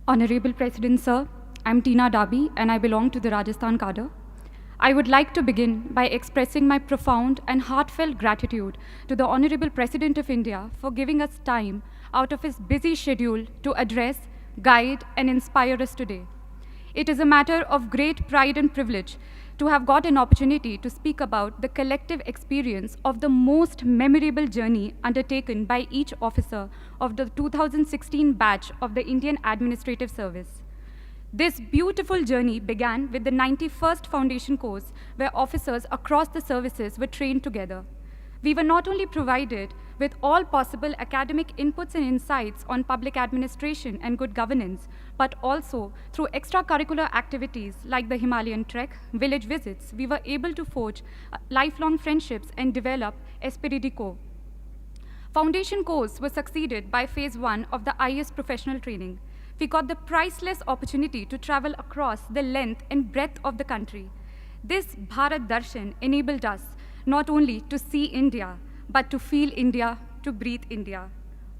Honorable President Sir, I'm Tina Dhabi and I belong to the Rajasthan cadre. I would like to begin by expressing my profound and heartfelt gratitude to the Honorable President of India for giving us time out of his busy schedule to address, guide, and inspire us today. It is a matter of great pride and privilege to have got an opportunity to speak about the collective experience of the most memorable journey undertaken by each officer of the 2016 batch of the Indian Administrative Service. This beautiful journey began with the 91st Foundation course, where officers across the services were trained together. We were not only provided with all possible academic inputs and insights on public administration and good governance, but also through extracurricular activities like the Himalayan trek, village visits, we were able to forge lifelong friendships and develop esprit de corps. Foundation course was succeeded by phase 1 of the I.A.S. professional training. We got the priceless opportunity to travel across the length and breadth of the country. This Bharat Darshan enabled us not only to see India, but to feel India, to breathe India.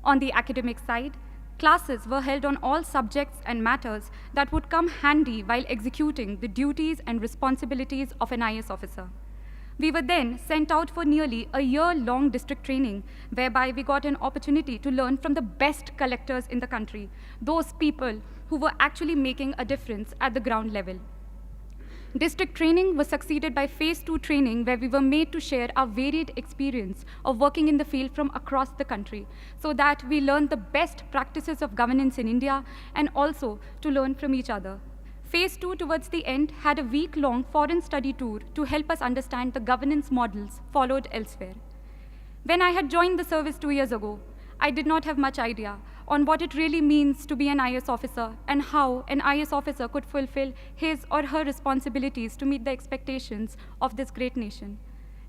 On the academic side, classes were held on all subjects and matters that would come handy while executing the duties and responsibilities of an I.A.S. officer. We were then sent out for nearly a year-long district training, whereby we got an opportunity to learn from the best collectors in the country, those people who were actually making a difference at the ground level. District training was succeeded by phase 2 training, where we were made to share our varied experience of working in the field from across the country, so that we learned the best practices of governance in India and also to learn from each other. Phase 2 towards the end had a week-long foreign study tour to help us understand the governance models followed elsewhere. When I had joined the service 2 years ago, I did not have much idea on what it really means to be an I.A.S. officer and how an I.A.S. officer could fulfill his or her responsibilities to meet the expectations of this great nation.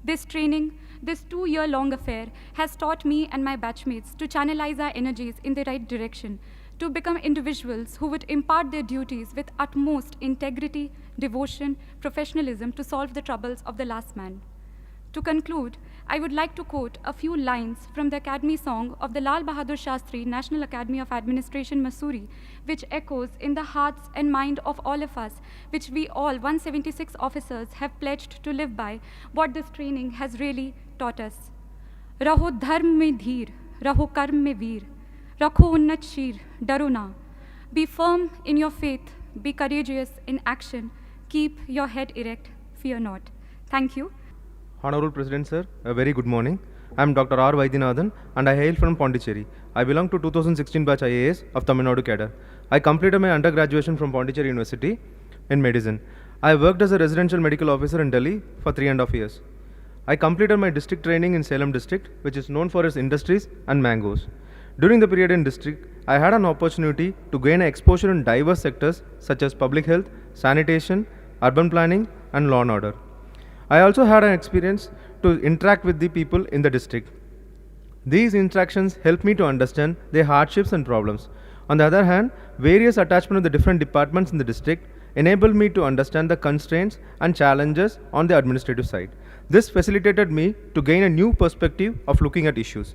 This training, this 2-year-long affair, has taught me and my batchmates to channelize our energies in the right direction, to become individuals who would impart their duties with utmost integrity, devotion, professionalism to solve the troubles of the last man. To conclude, I would like to quote a few lines from the Academy song of the Lal Bahadur Shastri National Academy of Administration, Mussoorie, which echoes in the hearts and mind of all of us, which we all 176 officers have pledged to live by, what this training has really taught us. Raho dharm mein dheer, raho karm mein veer, rakho unnat sheer, daro na. Be firm in your faith, be courageous in action, keep your head erect, fear not. Thank you. Honorable President Sir, a very good morning. I am Dr. R. Vaidyanathan and I hail from Pondicherry. I belong to 2016 batch I.A.S. of Tamil Nadu cadre. I completed my undergraduation from Pondicherry University in medicine. I worked as a residential medical officer in Delhi for 3.5 years. I completed my district training in Salem district, which is known for its industries and mangoes. During the period in district, I had an opportunity to gain exposure in diverse sectors such as public health, sanitation, urban planning, and law and order. I also had an experience to interact with the people in the district. These interactions helped me to understand their hardships and problems. On the other hand, various attachment of the different departments in the district enabled me to understand the constraints and challenges on the administrative side. This facilitated me to gain a new perspective of looking at issues.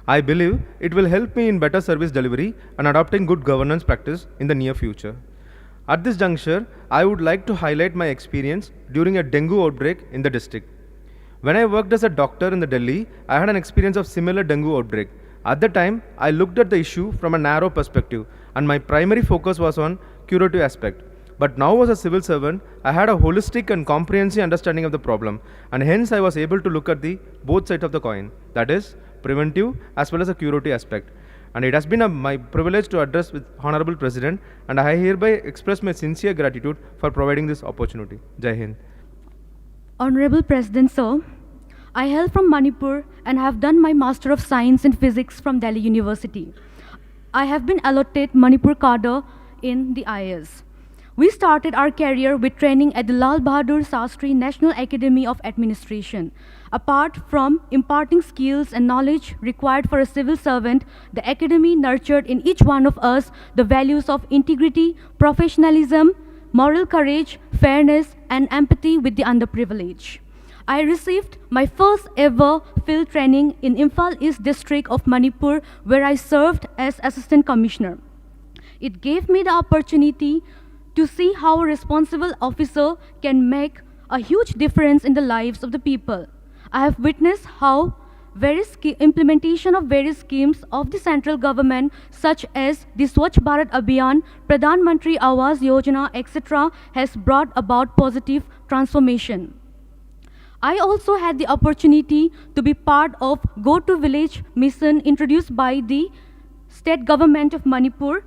I believe it will help me in better service delivery and adopting good governance practice in the near future. At this juncture, I would like to highlight my experience during a dengue outbreak in the district. When I worked as a doctor in the Delhi, I had an experience of similar dengue outbreak. At the time, I looked at the issue from a narrow perspective and my primary focus was on curative aspect. But now as a civil servant, I had a holistic and comprehensive understanding of the problem, and hence I was able to look at the both sides of the coin, that is, preventive as well as a curative aspect. And it has been my privilege to address with Honorable President, and I hereby express my sincere gratitude for providing this opportunity. Jai Hind. Honorable President Sir, I hail from Manipur and have done my Master of Science in Physics from Delhi University. I have been allotted Manipur cadre in the I.A.S. We started our career with training at the Lal Bahadur Shastri National Academy of Administration. Apart from imparting skills and knowledge required for a civil servant, the academy nurtured in each one of us the values of integrity, professionalism, moral courage, fairness, and empathy with the underprivileged. I received my first ever field training in Imphal East District of Manipur, where I served as Assistant Commissioner. It gave me the opportunity to see how a responsible officer can make a huge difference in the lives of the people. I have witnessed how implementation of various schemes of the central government, such as the Swachh Bharat Abhiyan, Pradhan Mantri Awas Yojana, etc., has brought about positive transformation. I also had the opportunity to be part of Go to Village mission introduced by the state government of Manipur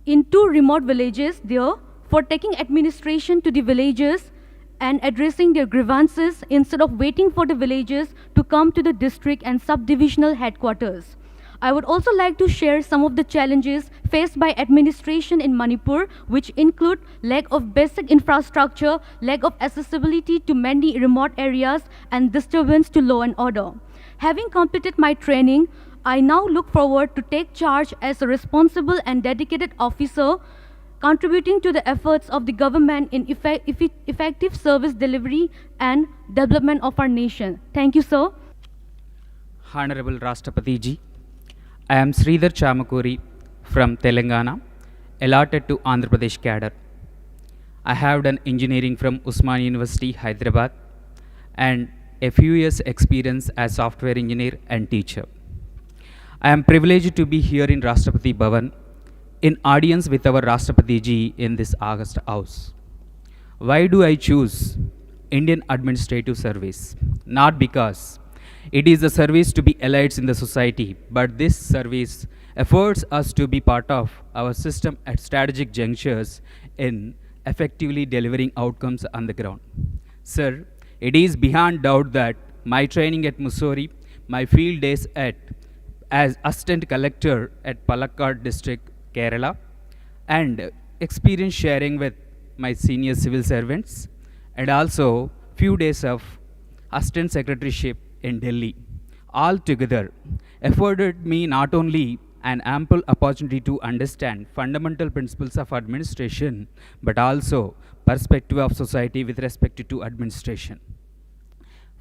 in 2 remote villages there for taking administration to the villages and addressing their grievances instead of waiting for the villages to come to the district and subdivisional headquarters. I would also like to share some of the challenges faced by administration in Manipur, which include lack of basic infrastructure, lack of accessibility to many remote areas, and disturbance to law and order. Having completed my training, I now look forward to take charge as a responsible and dedicated officer, contributing to the efforts of the government in effective service delivery and development of our nation. Thank you, sir. Honorable Rashtrapati Ji, I am Sridhar Chamakuri from Telangana, allotted to Andhra Pradesh cadre. I have done engineering from Usmania University, Hyderabad, and a few years experience as software engineer and teacher. I am privileged to be here in Rashtrapati Bhavan in audience with our Rashtrapati Ji in this August House. Why do I choose Indian Administrative Service? Not because it is a service to be elites in the society, but this service affords us to be part of our system at strategic junctures in effectively delivering outcomes on the ground. Sir, it is beyond doubt that my training at Mussoorie, my field days as Assistant Collector at Palakkad District, Kerala, and experience sharing with my senior civil servants, and also few days of Assistant Secretaryship in Delhi, all together afforded me not only an ample opportunity to understand fundamental principles of administration, but also perspective of society with respect to administration.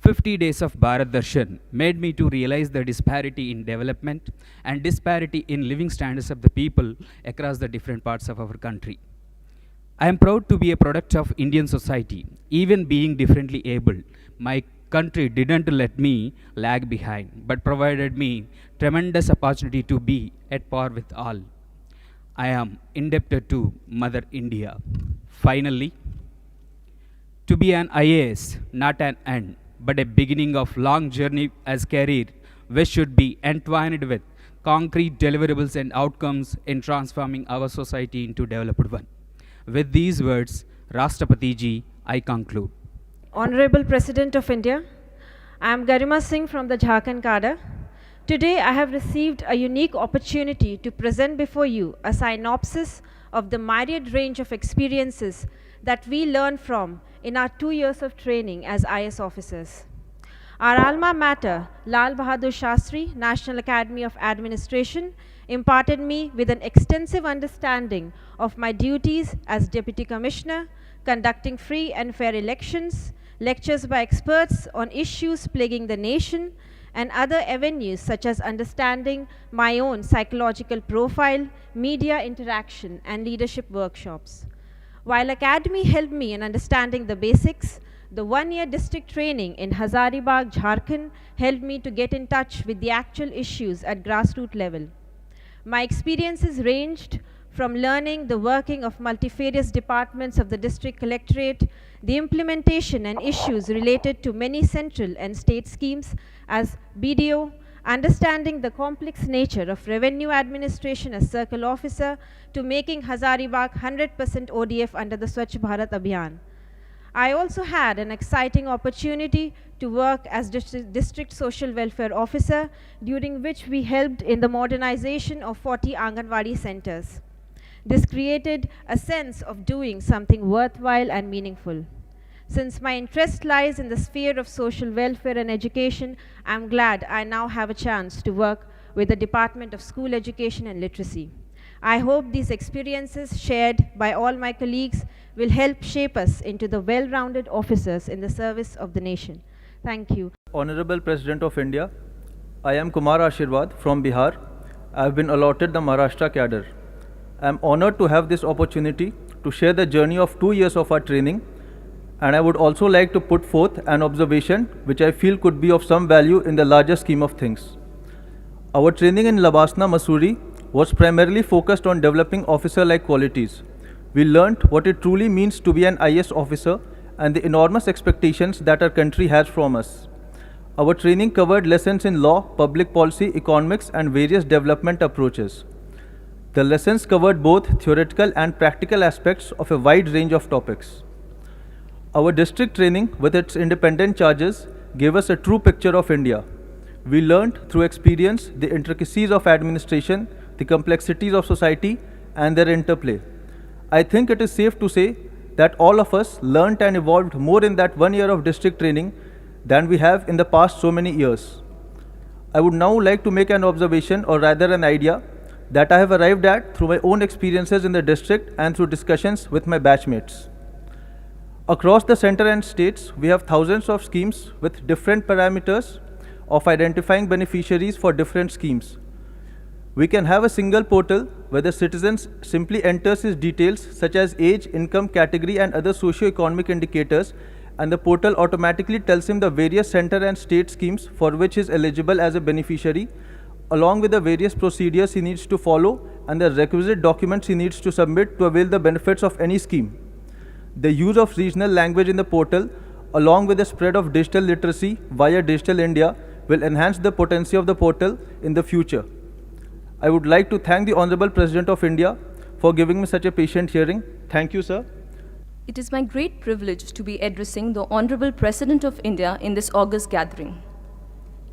50 days of Bharat Darshan made me to realize the disparity in development and disparity in living standards of the people across the different parts of our country. I am proud to be a product of Indian society. Even being differently abled, my country didn't let me lag behind, but provided me tremendous opportunity to be at par with all. I am indebted to Mother India. Finally, to be an I.A.S, not an end, but a beginning of long journey as career, which should be entwined with concrete deliverables and outcomes in transforming our society into developed one. With these words, Rashtrapati Ji, I conclude. Honorable President of India, I am Garima Singh from the Jharkhand cadre. Today I have received a unique opportunity to present before you a synopsis of the myriad range of experiences that we learned from in our 2 years of training as I.A.S. officers. Our alma mater, Lal Bahadur Shastri, National Academy of Administration, imparted me with an extensive understanding of my duties as Deputy Commissioner, conducting free and fair elections, lectures by experts on issues plaguing the nation, and other avenues such as understanding my own psychological profile, media interaction, and leadership workshops. While Academy helped me in understanding the basics, the 1-year district training in Hazaribagh, Jharkhand helped me to get in touch with the actual issues at grassroots level. My experiences ranged from learning the working of multifarious departments of the district collectorate, the implementation and issues related to many central and state schemes as BDO, understanding the complex nature of revenue administration as circle officer, to making Hazaribagh 100% ODF under the Swachh Bharat Abhiyan. I also had an exciting opportunity to work as district social welfare officer, during which we helped in the modernization of 40 Anganwadi centers. This created a sense of doing something worthwhile and meaningful. Since my interest lies in the sphere of social welfare and education, I am glad I now have a chance to work with the Department of School Education and Literacy. I hope these experiences shared by all my colleagues will help shape us into the well-rounded officers in the service of the nation. Thank you. Honorable President of India, I am Kumar Ashirwad from Bihar. I have been allotted the Maharashtra cadre. I am honored to have this opportunity to share the journey of 2 years of our training, and I would also like to put forth an observation which I feel could be of some value in the larger scheme of things. Our training in Labasna, Mussoorie was primarily focused on developing officer-like qualities. We learnt what it truly means to be an I.A.S. officer and the enormous expectations that our country has from us. Our training covered lessons in law, public policy, economics, and various development approaches. The lessons covered both theoretical and practical aspects of a wide range of topics. Our district training, with its independent charges, gave us a true picture of India. We learned through experience the intricacies of administration, the complexities of society, and their interplay. I think it is safe to say that all of us learnt and evolved more in that 1 year of district training than we have in the past so many years. I would now like to make an observation, or rather an idea, that I have arrived at through my own experiences in the district and through discussions with my batchmates. Across the center and states, we have thousands of schemes with different parameters of identifying beneficiaries for different schemes. We can have a single portal where the citizen simply enters his details such as age, income, category, and other socio-economic indicators, and the portal automatically tells him the various center and state schemes for which he is eligible as a beneficiary, along with the various procedures he needs to follow and the requisite documents he needs to submit to avail the benefits of any scheme. The use of regional language in the portal, along with the spread of digital literacy via Digital India, will enhance the potency of the portal in the future. I would like to thank the Honorable President of India for giving me such a patient hearing. Thank you, sir. It is my great privilege to be addressing the Honorable President of India in this august gathering.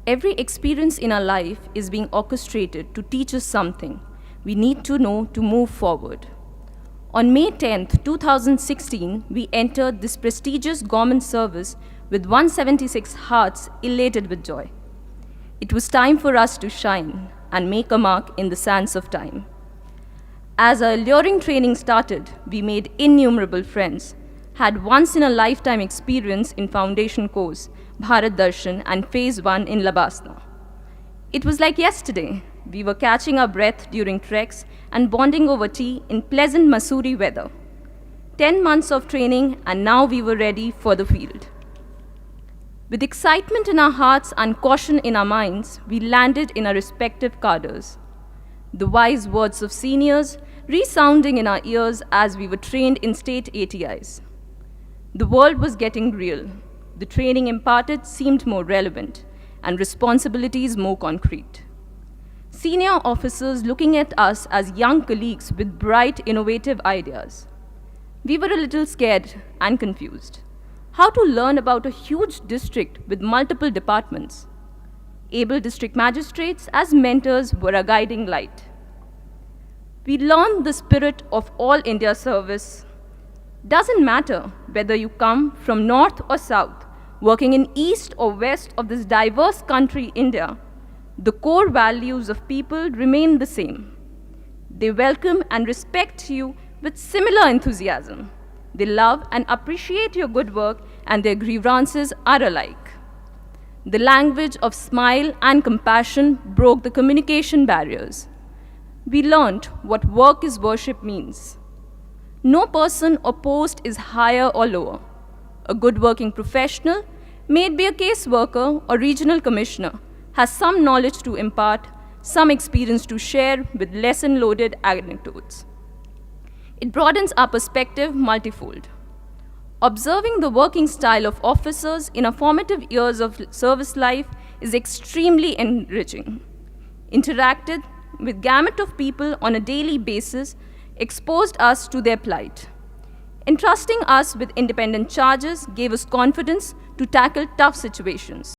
Every experience in our life is being orchestrated to teach us something we need to know to move forward. On May 10th, 2016, we entered this prestigious government service with 176 hearts elated with joy. It was time for us to shine and make a mark in the sands of time. As our alluring training started, we made innumerable friends, had once-in-a-lifetime experience in foundation course, Bharat Darshan, and Phase 1 in Labasna. It was like yesterday. We were catching our breath during treks and bonding over tea in pleasant Mussoorie weather. 10 months of training, and now we were ready for the field. With excitement in our hearts and caution in our minds, we landed in our respective cadres. The wise words of seniors resounding in our ears as we were trained in state ATIs. The world was getting real. The training imparted seemed more relevant, and responsibilities more concrete. Senior officers looking at us as young colleagues with bright, innovative ideas. We were a little scared and confused. How to learn about a huge district with multiple departments? Able district magistrates as mentors were a guiding light. We learned the spirit of all India service. Doesn't matter whether you come from north or south, working in east or west of this diverse country, India, the core values of people remain the same. They welcome and respect you with similar enthusiasm. They love and appreciate your good work, and their grievances are alike. The language of smile and compassion broke the communication barriers. We learned what work is worship means. No person or post is higher or lower. A good working professional, may it be a caseworker or regional commissioner, has some knowledge to impart, some experience to share with lesson-loaded anecdotes. It broadens our perspective multifold. Observing the working style of officers in our formative years of service life is extremely enriching. Interacted with gamut of people on a daily basis exposed us to their plight. Entrusting us with independent charges gave us confidence to tackle tough situations.